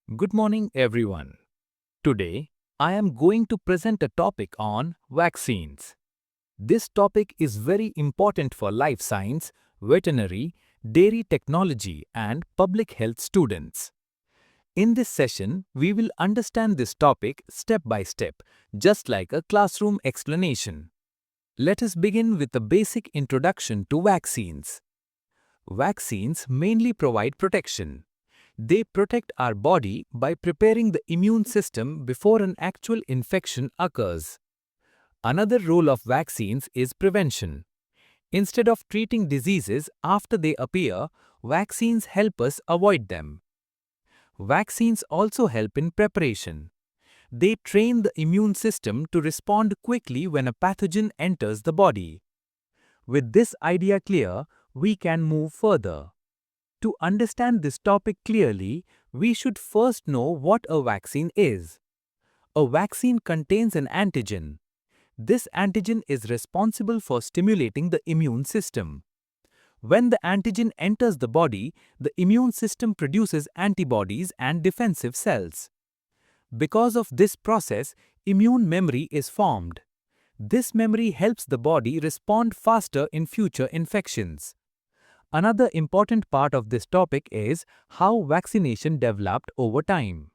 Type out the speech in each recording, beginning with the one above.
Good morning, everyone. Today, I am going to present a topic on vaccines. This topic is very important for life science, veterinary, dairy technology, and public health students. In this session, we will understand this topic step by step, just like a classroom explanation. Let us begin with a basic introduction to vaccines. Vaccines mainly provide protection. They protect our body by preparing the immune system before an actual infection occurs. Another role of vaccines is prevention. Instead of treating diseases after they appear, vaccines help us avoid them. Vaccines also help in preparation. They train the immune system to respond quickly when a pathogen enters the body. With this idea clear, we can move further. To understand this topic clearly, we should first know what a vaccine is. A vaccine contains an antigen. This antigen is responsible for stimulating the immune system. When the antigen enters the body, the immune system produces antibodies and defensive cells. Because of this process, immune memory is formed. This memory helps the body respond faster in future infections. Another important part of this topic is how vaccination developed over time.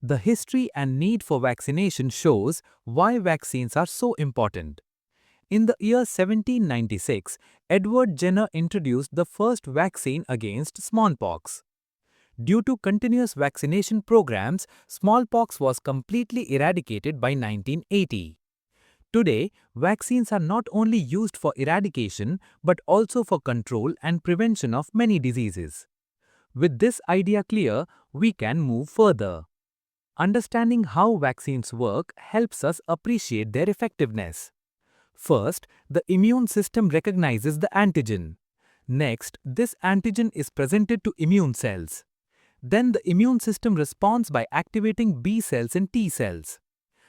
The history and need for vaccination shows why vaccines are so important. In the year 1796, Edward Jenner introduced the first vaccine against smallpox. Due to continuous vaccination programs, smallpox was completely eradicated by 1980. Today, vaccines are not only used for eradication but also for control and prevention of many diseases. With this idea clear, we can move further. Understanding how vaccines work helps us appreciate their effectiveness. First, the immune system recognizes the antigen. Next, this antigen is presented to immune cells. Then the immune system responds by activating B cells and T cells.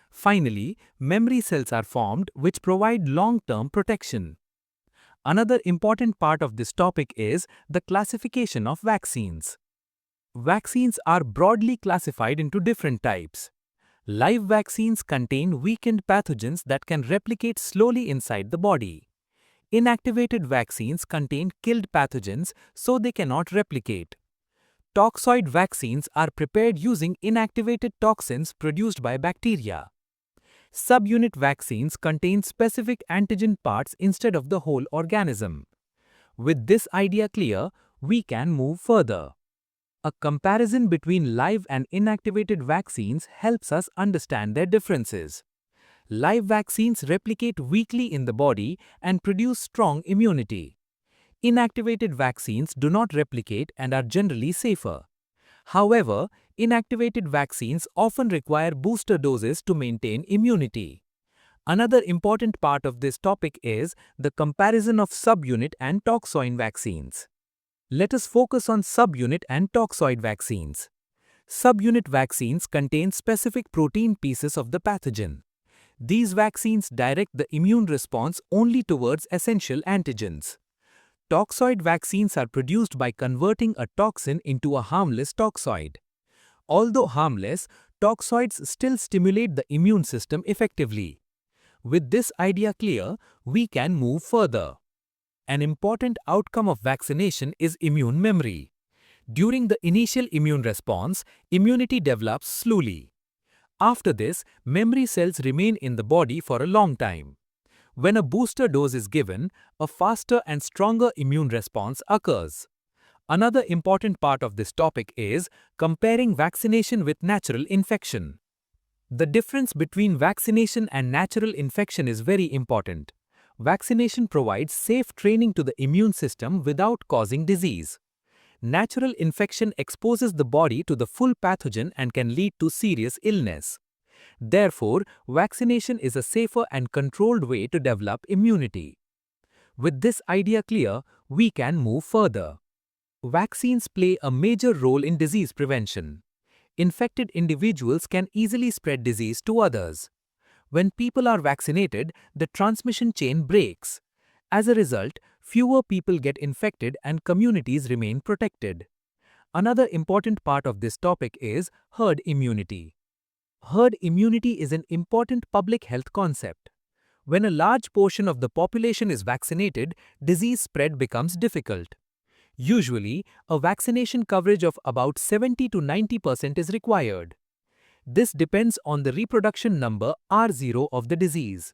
Finally, memory cells are formed which provide long-term protection. Another important part of this topic is the classification of vaccines. Vaccines are broadly classified into different types. Live vaccines contain weakened pathogens that can replicate slowly inside the body. Inactivated vaccines contain killed pathogens so they cannot replicate. Toxoid vaccines are prepared using inactivated toxins produced by bacteria. Subunit vaccines contain specific antigen parts instead of the whole organism. With this idea clear, we can move further. A comparison between live and inactivated vaccines helps us understand their differences. Live vaccines replicate weakly in the body and produce strong immunity. Inactivated vaccines do not replicate and are generally safer. However, inactivated vaccines often require booster doses to maintain immunity. Another important part of this topic is the comparison of subunit and toxoid vaccines. Let us focus on subunit and toxoid vaccines. Subunit vaccines contain specific protein pieces of the pathogen. These vaccines direct the immune response only towards essential antigens. Toxoid vaccines are produced by converting a toxin into a harmless toxoid. Although harmless, toxoids still stimulate the immune system effectively. With this idea clear, we can move further. An important outcome of vaccination is immune memory. During the initial immune response, immunity develops slowly. After this, memory cells remain in the body for a long time. When a booster dose is given, a faster and stronger immune response occurs. Another important part of this topic is comparing vaccination with natural infection. The difference between vaccination and natural infection is very important. Vaccination provides safe training to the immune system without causing disease. Natural infection exposes the body to the full pathogen and can lead to serious illness. Therefore, vaccination is a safer and controlled way to develop immunity. With this idea clear, we can move further. Vaccines play a major role in disease prevention. Infected individuals can easily spread disease to others. When people are vaccinated, the transmission chain breaks. As a result, fewer people get infected and communities remain protected. Another important part of this topic is herd immunity. Herd immunity is an important public health concept. When a large portion of the population is vaccinated, disease spread becomes difficult. Usually, a vaccination coverage of about 70 to 90% is required. This depends on the reproduction number R0 of the disease.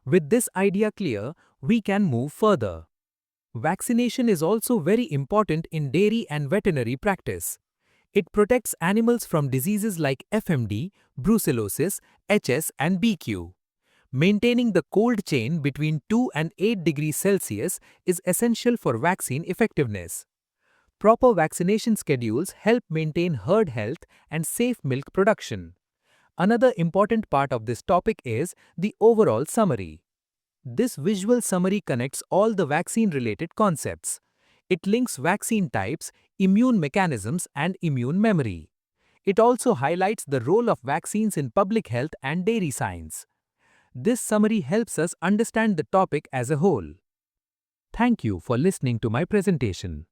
With this idea clear, we can move further. Vaccination is also very important in dairy and veterinary practice. It protects animals from diseases like FMD, brucellosis, HS, and BQ. Maintaining the cold chain between 2 and 8 degrees Celsius is essential for vaccine effectiveness. Proper vaccination schedules help maintain herd health and safe milk production. Another important part of this topic is the overall summary. This visual summary connects all the vaccine-related concepts. It links vaccine types, immune mechanisms, and immune memory. It also highlights the role of vaccines in public health and dairy science. This summary helps us understand the topic as a whole. Thank you for listening to my presentation.